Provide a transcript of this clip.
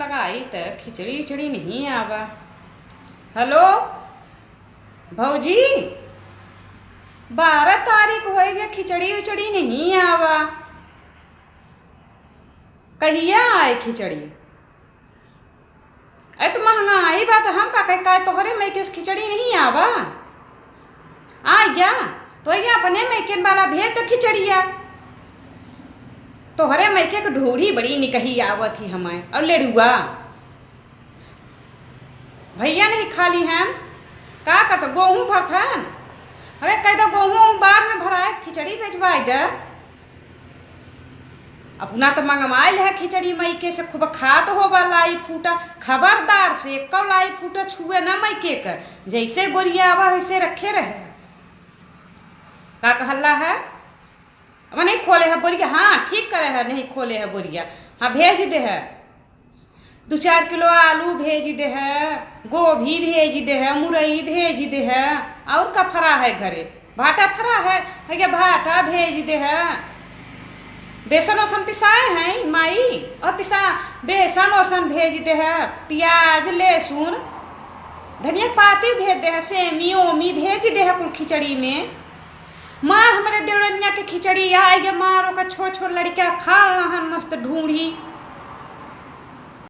लगाई तो खिचड़ी उचड़ी नहीं आवा। हेलो भौजी, 12 तारीख हो गया, खिचड़ी उचड़ी नहीं आवा, कहिया आए खिचड़ी? अरे तो महंगाई बात हम का कह तोहरे में के खिचड़ी नहीं आवा आ गया तो अपने मैके वाला भेज दे खिचड़िया। तोहरे मैके के ढूढ़ी बड़ी निकही आवत ही हमें और लेड़ुआ भैया नहीं खाली हम का कहते गेहूँ भरथन। अरे कह दो गेहूँ बार में भराए खिचड़ी भेजवाई दे। अपना तो मंगवाइल है खिचड़ी मैके से खूब खात हो लाई फूटा, खबरदार से एक लाई फूटा छुए ना मैके कर, जैसे बोरिया आवा वैसे रखे रहे। का कहला है? अब नहीं खोले है बोरिया? हाँ ठीक करे है, नहीं खोले है बोरिया। हाँ भेज दे है, 2-4 किलो आलू भेज दे है, गोभी भेज दे है, मुरई भेज दे है, और का फरा है घरे? भाटा फरा है भैया, भाटा भेज दे है। बेसन ओसन पिसाए हैं माई, और बेसन ओसन भेज दे है, प्याज लहसुन धनिया पाती भेज दे है, सेमी ओमी भेज दे है कुल खिचड़ी में। मार हमारे देवरनिया के खिचड़ी आएगा, मारो का छोट छोट लड़का खा रहा मस्त ढूंढी।